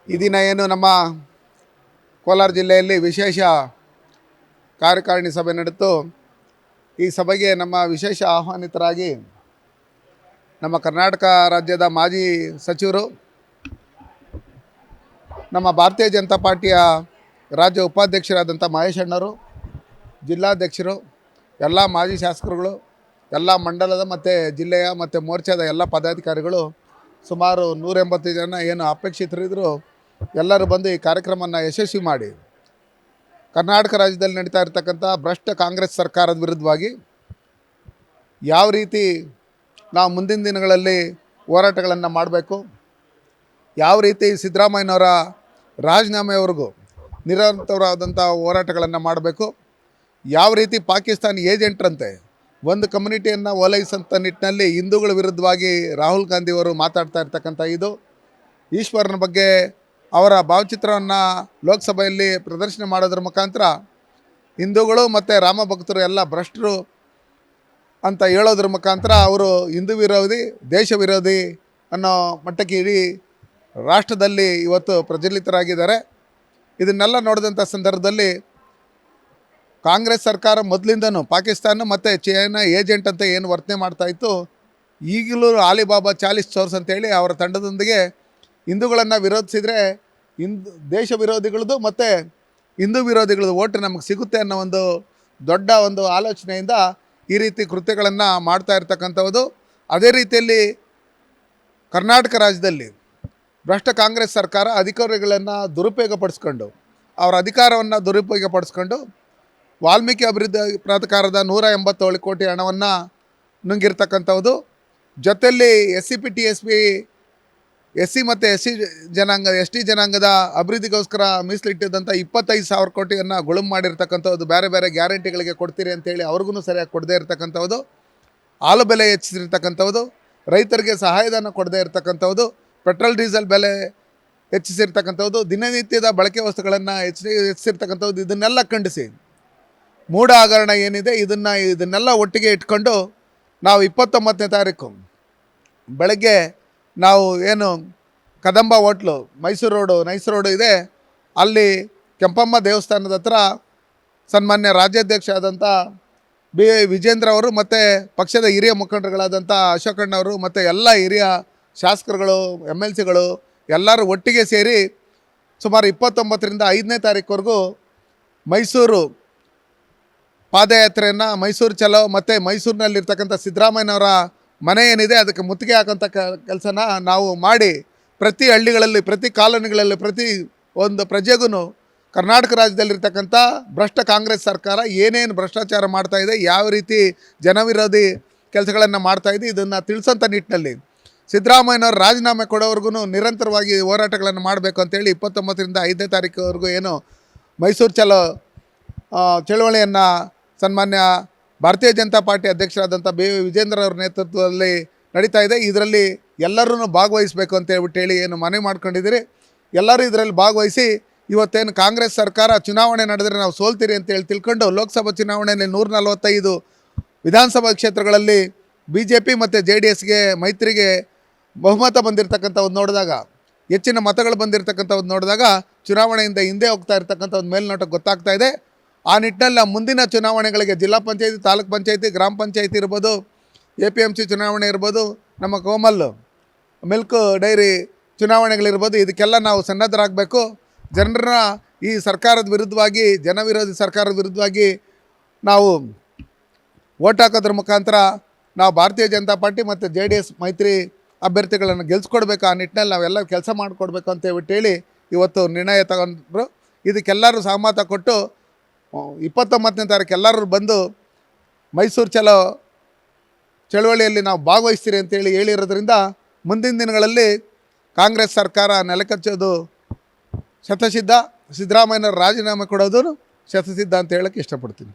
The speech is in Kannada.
ಈ ದಿನ ಏನು ನಮ್ಮ ಕೋಲಾರ ಜಿಲ್ಲೆಯಲ್ಲಿ ವಿಶೇಷ ಕಾರ್ಯಕಾರಿಣಿ ಸಭೆ ನಡೆಯಿತು. ಈ ಸಭೆಗೆ ನಮ್ಮ ವಿಶೇಷ ಆಹ್ವಾನಿತರಾಗಿ ನಮ್ಮ ಕರ್ನಾಟಕ ರಾಜ್ಯದ ಮಾಜಿ ಸಚಿವರು, ನಮ್ಮ ಭಾರತೀಯ ಜನತಾ ಪಾರ್ಟಿಯ ರಾಜ್ಯ ಉಪಾಧ್ಯಕ್ಷರಾದಂಥ ಮಹೇಶ್ ಅಣ್ಣವರು, ಜಿಲ್ಲಾಧ್ಯಕ್ಷರು, ಎಲ್ಲ ಮಾಜಿ ಶಾಸಕರುಗಳು, ಎಲ್ಲ ಮಂಡಲದ ಮತ್ತು ಜಿಲ್ಲೆಯ ಮತ್ತು ಮೋರ್ಚಾದ ಎಲ್ಲ ಪದಾಧಿಕಾರಿಗಳು, ಸುಮಾರು 180 ಜನ ಏನು ಅಪೇಕ್ಷಿತರಿದ್ದರು, ಎಲ್ಲರೂ ಬಂದು ಈ ಕಾರ್ಯಕ್ರಮವನ್ನು ಯಶಸ್ವಿ ಮಾಡಿ ಕರ್ನಾಟಕ ರಾಜ್ಯದಲ್ಲಿ ನಡೀತಾ ಇರತಕ್ಕಂಥ ಭ್ರಷ್ಟ ಕಾಂಗ್ರೆಸ್ ಸರ್ಕಾರದ ವಿರುದ್ಧವಾಗಿ ಯಾವ ರೀತಿ ನಾವು ಮುಂದಿನ ದಿನಗಳಲ್ಲಿ ಹೋರಾಟಗಳನ್ನು ಮಾಡಬೇಕು, ಯಾವ ರೀತಿ ಸಿದ್ದರಾಮಯ್ಯನವರ ರಾಜೀನಾಮೆವರೆಗೂ ನಿರಂತರವಾದಂಥ ಹೋರಾಟಗಳನ್ನು ಮಾಡಬೇಕು, ಯಾವ ರೀತಿ ಪಾಕಿಸ್ತಾನಿ ಏಜೆಂಟ್ರಂತೆ ಒಂದು ಕಮ್ಯುನಿಟಿಯನ್ನು ಓಲೈಸಂಥ ನಿಟ್ಟಿನಲ್ಲಿ ಹಿಂದೂಗಳ ವಿರುದ್ಧವಾಗಿ ರಾಹುಲ್ ಗಾಂಧಿಯವರು ಮಾತಾಡ್ತಾ ಇರ್ತಕ್ಕಂಥ ಇದು, ಈಶ್ವರನ ಬಗ್ಗೆ ಅವರ ಭಾವಚಿತ್ರವನ್ನು ಲೋಕಸಭೆಯಲ್ಲಿ ಪ್ರದರ್ಶನ ಮಾಡೋದ್ರ ಮುಖಾಂತರ ಹಿಂದೂಗಳು ಮತ್ತು ರಾಮ ಭಕ್ತರು ಎಲ್ಲ ಭ್ರಷ್ಟರು ಅಂತ ಹೇಳೋದ್ರ ಮುಖಾಂತರ ಅವರು ಹಿಂದೂ ವಿರೋಧಿ, ದೇಶ ವಿರೋಧಿ ಅನ್ನೋ ಮಟ್ಟಕ್ಕೆ ಇಡೀ ರಾಷ್ಟ್ರದಲ್ಲಿ ಇವತ್ತು ಪ್ರಜ್ವಲಿತರಾಗಿದ್ದಾರೆ. ಇದನ್ನೆಲ್ಲ ನೋಡಿದಂಥ ಸಂದರ್ಭದಲ್ಲಿ ಕಾಂಗ್ರೆಸ್ ಸರ್ಕಾರ ಮೊದಲಿಂದನೂ ಪಾಕಿಸ್ತಾನ ಮತ್ತು ಚೈನಾ ಏಜೆಂಟ್ ಅಂತ ಏನು ವರ್ತನೆ ಮಾಡ್ತಾಯಿತ್ತು, ಈಗಲೂ ಆಲಿಬಾಬಾ 40 ಚೋರ್ಸ್ ಅಂತೇಳಿ ಅವರ ತಂಡದೊಂದಿಗೆ ಹಿಂದೂಗಳನ್ನು ವಿರೋಧಿಸಿದರೆ ದೇಶ ವಿರೋಧಿಗಳದ್ದು ಮತ್ತು ಹಿಂದೂ ವಿರೋಧಿಗಳದ್ದು ಓಟು ನಮಗೆ ಸಿಗುತ್ತೆ ಅನ್ನೋ ಒಂದು ದೊಡ್ಡ ಒಂದು ಆಲೋಚನೆಯಿಂದ ಈ ರೀತಿ ಕೃತ್ಯಗಳನ್ನು ಮಾಡ್ತಾ ಇರ್ತಕ್ಕಂಥದ್ದು. ಅದೇ ರೀತಿಯಲ್ಲಿ ಕರ್ನಾಟಕ ರಾಜ್ಯದಲ್ಲಿ ಭ್ರಷ್ಟ ಕಾಂಗ್ರೆಸ್ ಸರ್ಕಾರ ಅಧಿಕಾರಿಗಳನ್ನು ದುರುಪಯೋಗಪಡಿಸ್ಕೊಂಡು, ಅವರ ಅಧಿಕಾರವನ್ನು ದುರುಪಯೋಗಪಡಿಸ್ಕೊಂಡು ವಾಲ್ಮೀಕಿ ಅಭಿವೃದ್ಧಿ ಪ್ರಾಧಿಕಾರದ 187 ಕೋಟಿ ಹಣವನ್ನು ನುಂಗಿರ್ತಕ್ಕಂಥದ್ದು. ಜೊತೆಯಲ್ಲಿ SC/TSP SC ಮತ್ತು ST ಜನಾಂಗದ ಅಭಿವೃದ್ಧಿಗೋಸ್ಕರ ಮೀಸಲಿಟ್ಟಿದ್ದಂಥ 25,000 ಕೋಟಿಯನ್ನು ಗುಳುಮ್ ಮಾಡಿರ್ತಕ್ಕಂಥದ್ದು. ಬೇರೆ ಬೇರೆ ಗ್ಯಾರಂಟಿಗಳಿಗೆ ಕೊಡ್ತೀರಿ ಅಂತೇಳಿ ಅವ್ರಿಗೂ ಸರಿಯಾಗಿ ಕೊಡದೇ ಇರತಕ್ಕಂಥದ್ದು, ಹಾಲು ಬೆಲೆ ಹೆಚ್ಚಿಸಿರ್ತಕ್ಕಂಥದ್ದು, ರೈತರಿಗೆ ಸಹಾಯಧನ ಕೊಡದೇ ಇರತಕ್ಕಂಥದ್ದು, ಪೆಟ್ರೋಲ್ ಡೀಸೆಲ್ ಬೆಲೆ ಹೆಚ್ಚಿಸಿರ್ತಕ್ಕಂಥದ್ದು, ದಿನನಿತ್ಯದ ಬಳಕೆ ವಸ್ತುಗಳನ್ನು ಹೆಚ್ಚಿಸಿರ್ತಕ್ಕಂಥದ್ದು. ಇದನ್ನೆಲ್ಲ ಖಂಡಿಸಿ ಮೂಢ ಹಗರಣ ಏನಿದೆ ಇದನ್ನೆಲ್ಲ ಒಟ್ಟಿಗೆ ಇಟ್ಕೊಂಡು ನಾವು 29ನೇ ತಾರೀಕು ಬೆಳಗ್ಗೆ ನಾವು ಏನು ಕದಂಬ ಹೋಟ್ಲು ನೈಸ್ ರೋಡು ಇದೆ, ಅಲ್ಲಿ ಕೆಂಪಮ್ಮ ದೇವಸ್ಥಾನದ ಹತ್ರ ಸನ್ಮಾನ್ಯ ರಾಜ್ಯಾಧ್ಯಕ್ಷ ಆದಂಥ ವಿಜೇಂದ್ರ ಅವರು ಮತ್ತು ಪಕ್ಷದ ಹಿರಿಯ ಮುಖಂಡರುಗಳಾದಂಥ ಅಶೋಕಣ್ಣವರು ಮತ್ತು ಎಲ್ಲ ಹಿರಿಯ ಶಾಸಕರುಗಳು, MLCಗಳು ಎಲ್ಲರೂ ಒಟ್ಟಿಗೆ ಸೇರಿ ಸುಮಾರು 29ರಿಂದ 5ನೇ ತಾರೀಕುವರೆಗೂ ಮೈಸೂರು ಪಾದಯಾತ್ರೆಯನ್ನು, ಮೈಸೂರು ಚಲೋ ಮತ್ತು ಮೈಸೂರಿನಲ್ಲಿರ್ತಕ್ಕಂಥ ಸಿದ್ದರಾಮಯ್ಯನವರ ಮನೆ ಏನಿದೆ ಅದಕ್ಕೆ ಮುತ್ತಿಗೆ ಹಾಕೋಂಥ ಕೆಲಸನ ನಾವು ಮಾಡಿ ಪ್ರತಿ ಹಳ್ಳಿಗಳಲ್ಲಿ, ಪ್ರತಿ ಕಾಲೋನಿಗಳಲ್ಲಿ, ಪ್ರತಿ ಒಂದು ಪ್ರಜೆಗೂ ಕರ್ನಾಟಕ ರಾಜ್ಯದಲ್ಲಿರ್ತಕ್ಕಂಥ ಭ್ರಷ್ಟ ಕಾಂಗ್ರೆಸ್ ಸರ್ಕಾರ ಏನೇನು ಭ್ರಷ್ಟಾಚಾರ ಮಾಡ್ತಾಯಿದೆ, ಯಾವ ರೀತಿ ಜನವಿರೋಧಿ ಕೆಲಸಗಳನ್ನು ಮಾಡ್ತಾಯಿದೆ, ಇದನ್ನು ತಿಳಿಸೋಂಥ ನಿಟ್ಟಿನಲ್ಲಿ ಸಿದ್ದರಾಮಯ್ಯನವ್ರ ರಾಜೀನಾಮೆ ಕೊಡೋವರೆಗೂ ನಿರಂತರವಾಗಿ ಹೋರಾಟಗಳನ್ನು ಮಾಡಬೇಕು ಅಂತೇಳಿ 29ರಿಂದ 5ನೇ ತಾರೀಕುವರೆಗೂ ಏನು ಮೈಸೂರು ಚಲೋ ಚಳವಳಿಯನ್ನು ಸನ್ಮಾನ್ಯ ಭಾರತೀಯ ಜನತಾ ಪಾರ್ಟಿ ಅಧ್ಯಕ್ಷರಾದಂಥ ವಿಜೇಂದ್ರ ಅವರ ನೇತೃತ್ವದಲ್ಲಿ ನಡೀತಾ ಇದೆ. ಇದರಲ್ಲಿ ಎಲ್ಲರೂ ಭಾಗವಹಿಸಬೇಕು ಅಂತ ಹೇಳಿ ಏನು ಮನವಿ ಮಾಡ್ಕೊಂಡಿದ್ದೀರಿ. ಎಲ್ಲರೂ ಇದರಲ್ಲಿ ಭಾಗವಹಿಸಿ ಇವತ್ತೇನು ಕಾಂಗ್ರೆಸ್ ಸರ್ಕಾರ ಚುನಾವಣೆ ನಡೆದರೆ ನಾವು ಸೋಲ್ತೀರಿ ಅಂತೇಳಿ ತಿಳ್ಕೊಂಡು ಲೋಕಸಭಾ ಚುನಾವಣೆಯಲ್ಲಿ 145 ವಿಧಾನಸಭಾ ಕ್ಷೇತ್ರಗಳಲ್ಲಿ BJP ಮತ್ತು JDSಗೆ ಮೈತ್ರಿಗೆ ಬಹುಮತ ಬಂದಿರತಕ್ಕಂಥದ್ದು ನೋಡಿದಾಗ, ಹೆಚ್ಚಿನ ಮತಗಳು ಬಂದಿರತಕ್ಕಂಥದ್ದು ನೋಡಿದಾಗ ಚುನಾವಣೆಯಿಂದ ಹಿಂದೆ ಹೋಗ್ತಾ ಇರ್ತಕ್ಕಂಥ ಒಂದು ಮೇಲ್ನೋಟಕ್ಕೆ ಗೊತ್ತಾಗ್ತಾ ಇದೆ. ಆ ನಿಟ್ಟಿನಲ್ಲಿ ಮುಂದಿನ ಚುನಾವಣೆಗಳಿಗೆ ಜಿಲ್ಲಾ ಪಂಚಾಯತಿ, ತಾಲೂಕು ಪಂಚಾಯತಿ, ಗ್ರಾಮ ಪಂಚಾಯತಿ ಇರ್ಬೋದು, APMC ಚುನಾವಣೆ ಇರ್ಬೋದು, ನಮ್ಮ ಕೋಮಲ್ ಮಿಲ್ಕ್ ಡೈರಿ ಚುನಾವಣೆಗಳಿರ್ಬೋದು, ಇದಕ್ಕೆಲ್ಲ ನಾವು ಸನ್ನದ್ಧರಾಗಬೇಕು. ಜನರ ಈ ಸರ್ಕಾರದ ವಿರುದ್ಧವಾಗಿ, ಜನವಿರೋಧಿ ಸರ್ಕಾರದ ವಿರುದ್ಧವಾಗಿ ನಾವು ಓಟ್ ಹಾಕೋದ್ರ ಮುಖಾಂತರ ನಾವು ಭಾರತೀಯ ಜನತಾ ಪಾರ್ಟಿ ಮತ್ತು JDS ಮೈತ್ರಿ ಅಭ್ಯರ್ಥಿಗಳನ್ನು ಗೆಲ್ಸ್ಕೊಡ್ಬೇಕು. ಆ ನಿಟ್ಟಿನಲ್ಲಿ ನಾವೆಲ್ಲ ಕೆಲಸ ಮಾಡಿಕೊಡ್ಬೇಕು ಅಂತ ಹೇಳಿ ಇವತ್ತು ನಿರ್ಣಯ ತಗೊಂಡ್ರು. ಇದಕ್ಕೆಲ್ಲರೂ ಸಹಮತ ಕೊಟ್ಟು 29ನೇ ತಾರೀಕು ಎಲ್ಲರೂ ಬಂದು ಮೈಸೂರು ಚಲೋ ಚಳವಳಿಯಲ್ಲಿ ನಾವು ಭಾಗವಹಿಸ್ತೀರಿ ಅಂತೇಳಿ ಹೇಳಿರೋದ್ರಿಂದ ಮುಂದಿನ ದಿನಗಳಲ್ಲಿ ಕಾಂಗ್ರೆಸ್ ಸರ್ಕಾರ ನೆಲಕಚ್ಚೋದು ಶತಸಿದ್ಧ, ಸಿದ್ದರಾಮಯ್ಯನವ್ರ ರಾಜೀನಾಮೆ ಕೊಡೋದು ಶತಸಿದ್ಧ ಅಂತ ಹೇಳೋಕ್ಕೆ ಇಷ್ಟಪಡ್ತೀನಿ.